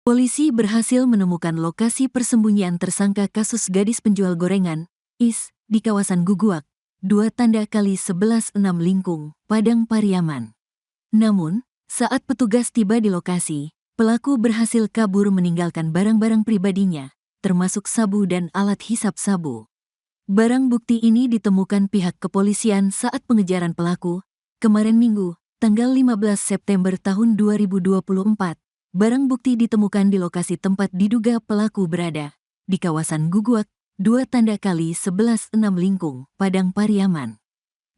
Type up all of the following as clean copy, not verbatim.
Polisi berhasil menemukan lokasi persembunyian tersangka kasus gadis penjual gorengan, IS, di kawasan Guguak, 2x11-6 Lingkung, Padang Pariaman. Namun, saat petugas tiba di lokasi, pelaku berhasil kabur meninggalkan barang-barang pribadinya, termasuk sabu dan alat hisap sabu. Barang bukti ini ditemukan pihak kepolisian saat pengejaran pelaku, kemarin Minggu, tanggal 15 September tahun 2024. Barang bukti ditemukan di lokasi tempat diduga pelaku berada, di kawasan Guguak, 2x11-6 Lingkung, Padang Pariaman.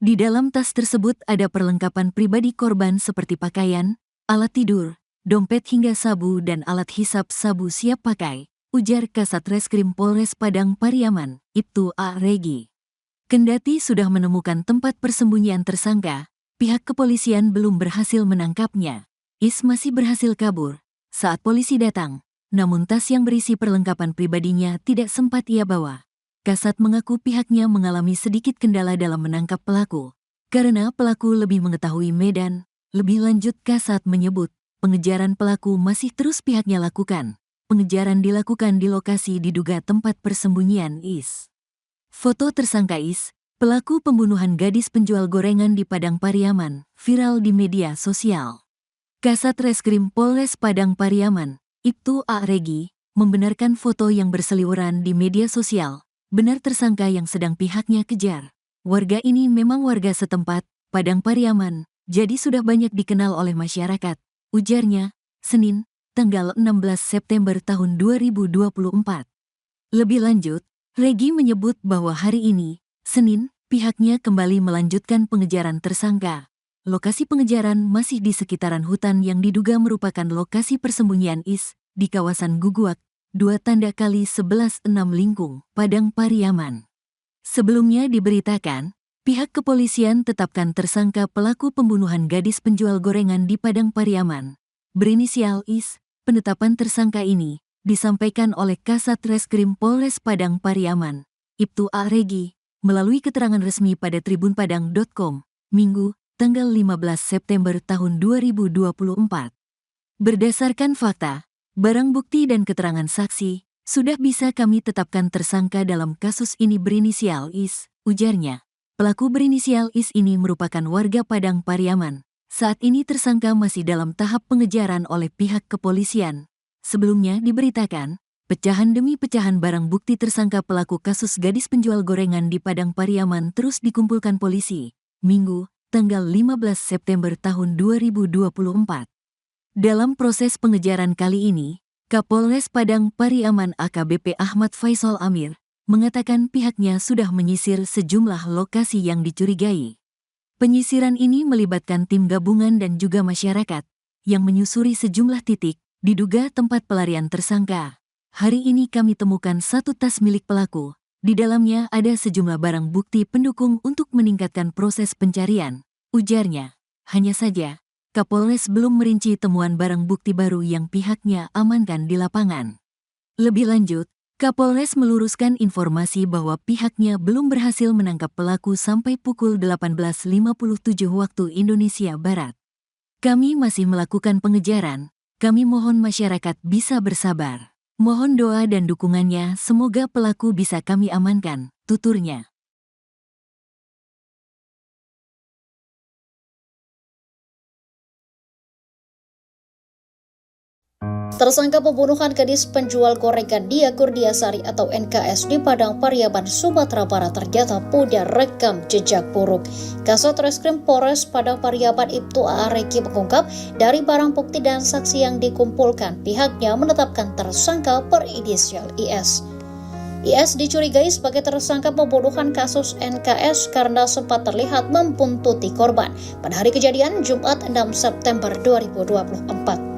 Di dalam tas tersebut ada perlengkapan pribadi korban seperti pakaian, alat tidur, dompet hingga sabu dan alat hisap sabu siap pakai, ujar Kasat Reskrim Polres Padang Pariaman, Ibtu A. Regi. Kendati sudah menemukan tempat persembunyian tersangka, pihak kepolisian belum berhasil menangkapnya. IS masih berhasil kabur saat polisi datang, namun tas yang berisi perlengkapan pribadinya tidak sempat ia bawa. Kasat mengaku pihaknya mengalami sedikit kendala dalam menangkap pelaku, karena pelaku lebih mengetahui medan. Lebih lanjut, Kasat menyebut, pengejaran pelaku masih terus pihaknya lakukan. Pengejaran dilakukan di lokasi diduga tempat persembunyian IS. Foto tersangka IS, pelaku pembunuhan gadis penjual gorengan di Padang Pariaman, viral di media sosial. Kasat Reskrim Polres Padang Pariaman, Ibtu A. Regi, membenarkan foto yang berseliweran di media sosial, benar tersangka yang sedang pihaknya kejar. Warga ini memang warga setempat, Padang Pariaman, jadi sudah banyak dikenal oleh masyarakat, ujarnya, Senin, tanggal 16 September tahun 2024. Lebih lanjut, Regi menyebut bahwa hari ini, Senin, pihaknya kembali melanjutkan pengejaran tersangka. Lokasi pengejaran masih di sekitaran hutan yang diduga merupakan lokasi persembunyian IS di kawasan Guguak, 2x11-6 Lingkung, Padang Pariaman. Sebelumnya diberitakan, pihak kepolisian tetapkan tersangka pelaku pembunuhan gadis penjual gorengan di Padang Pariaman, berinisial IS. Penetapan tersangka ini disampaikan oleh Kasat Reskrim Polres Padang Pariaman, Ibtu A. Regi, melalui keterangan resmi pada tribunpadang.com, Minggu, tanggal 15 September tahun 2024. Berdasarkan fakta, barang bukti dan keterangan saksi, sudah bisa kami tetapkan tersangka dalam kasus ini berinisial IS, ujarnya. Pelaku berinisial IS ini merupakan warga Padang Pariaman. Saat ini tersangka masih dalam tahap pengejaran oleh pihak kepolisian. Sebelumnya diberitakan, pecahan demi pecahan barang bukti tersangka pelaku kasus gadis penjual gorengan di Padang Pariaman terus dikumpulkan polisi. Minggu, tanggal 15 September tahun 2024. Dalam proses pengejaran kali ini, Kapolres Padang Pariaman AKBP Ahmad Faisal Amir mengatakan pihaknya sudah menyisir sejumlah lokasi yang dicurigai. Penyisiran ini melibatkan tim gabungan dan juga masyarakat yang menyusuri sejumlah titik diduga tempat pelarian tersangka. Hari ini kami temukan satu tas milik pelaku. Di dalamnya ada sejumlah barang bukti pendukung untuk meningkatkan proses pencarian, ujarnya. Hanya saja, Kapolres belum merinci temuan barang bukti baru yang pihaknya amankan di lapangan. Lebih lanjut, Kapolres meluruskan informasi bahwa pihaknya belum berhasil menangkap pelaku sampai pukul 18.57 waktu Indonesia Barat. Kami masih melakukan pengejaran, kami mohon masyarakat bisa bersabar. Mohon doa dan dukungannya, semoga pelaku bisa kami amankan, tuturnya. Tersangka pembunuhan gadis penjual gorengan Dia Kurniasari atau NKS di Padang Pariaman, Sumatera Barat ternyata punya rekam jejak buruk. Kasat Reskrim Polres Padang Pariaman Ibtu A. Regi mengungkap, dari barang bukti dan saksi yang dikumpulkan, pihaknya menetapkan tersangka berinisial IS. IS dicurigai sebagai tersangka pembunuhan kasus NKS karena sempat terlihat membuntuti korban pada hari kejadian Jumat 6 September 2024.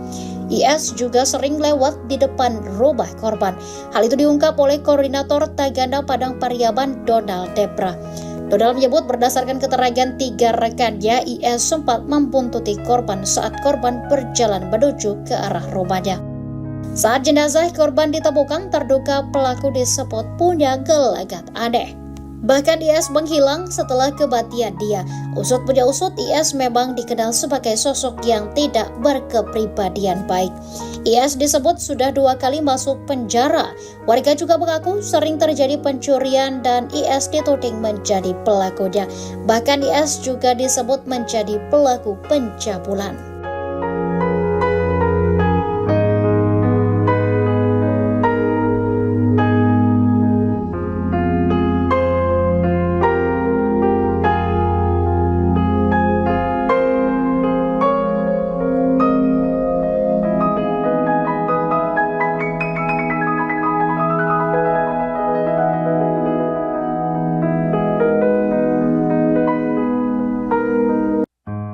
IS juga sering lewat di depan rumah korban. Hal itu diungkap oleh Koordinator Tagana Padang Pariaman, Donald Debra. Donald menyebut berdasarkan keterangan 3 rekannya, IS sempat membuntuti korban saat korban berjalan menuju ke arah rumahnya. Saat jenazah korban ditemukan, terduga pelaku disebut punya gelagat aneh. Bahkan IS menghilang setelah kematian dia. Usut punya usut, IS memang dikenal sebagai sosok yang tidak berkepribadian baik. IS disebut sudah 2 kali masuk penjara. Warga juga mengaku sering terjadi pencurian dan IS dituding menjadi pelakunya. Bahkan IS juga disebut menjadi pelaku pencabulan.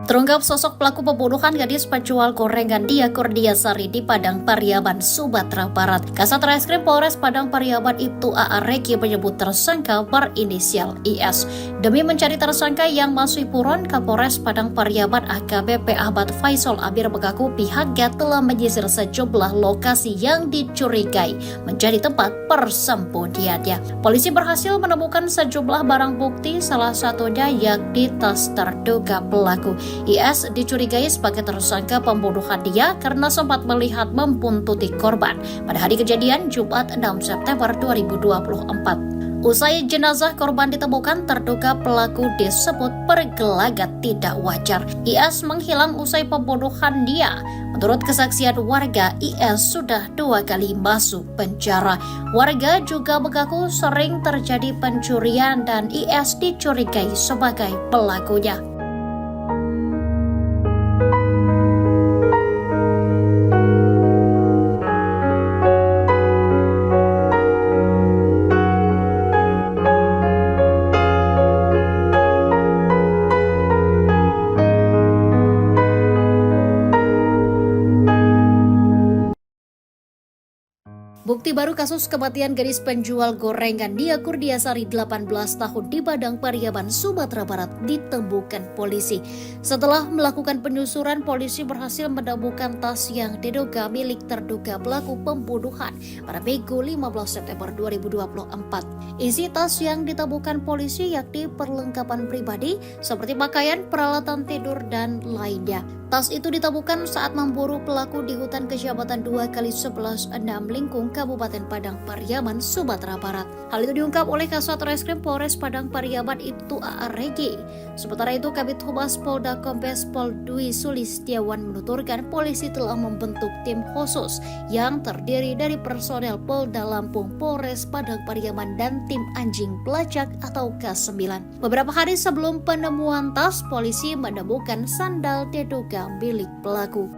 Terungkap sosok pelaku pembunuhan gadis penjual gorengan Dia Kurniasari di Padang Pariaman, Sumatera Barat. Kasat Reskrim Polres Padang Pariaman Ibtu A.A. Regi menyebut tersangka berinisial IS. Demi mencari tersangka yang masih buron, Kapolres Padang Pariaman AKBP Ahmad Faisal Amir mengaku pihaknya telah menyisir sejumlah lokasi yang dicurigai menjadi tempat persembunyiannya. Polisi berhasil menemukan sejumlah barang bukti, salah satunya yakni tas terduga pelaku. IS dicurigai sebagai tersangka pembunuhan Dia karena sempat melihat membuntuti korban pada hari kejadian Jumat 6 September 2024. Usai jenazah korban ditemukan, terduga pelaku disebut bergelagat tidak wajar. IS menghilang usai pembunuhan Dia. Menurut kesaksian warga, IS sudah 2 kali masuk penjara. Warga juga mengaku sering terjadi pencurian dan IS dicurigai sebagai pelakunya. Bukti baru kasus kematian gadis penjual gorengan Dia Kurniasari 18 tahun di Padang Pariaman, Sumatera Barat ditemukan polisi. Setelah melakukan penyusuran, polisi berhasil menemukan tas yang diduga milik terduga pelaku pembunuhan pada Minggu 15 September 2024. Isi tas yang ditemukan polisi yakni perlengkapan pribadi seperti pakaian, peralatan tidur, dan lainnya. Tas itu ditemukan saat memburu pelaku di hutan kecamatan 2x11 6 Lingkung, Kabupaten Padang Pariaman, Sumatera Barat. Hal itu diungkap oleh Kasat Reskrim Polres Padang Pariaman Ibtu A.A. Regi. Sementara itu, Kabid Humas Polda Kombes Pol Dwi Sulistiawan menuturkan polisi telah membentuk tim khusus yang terdiri dari personel Polda Lampung, Polres Padang Pariaman, dan tim anjing pelacak atau K9. Beberapa hari sebelum penemuan tas, polisi menemukan sandal diduga milik pelaku.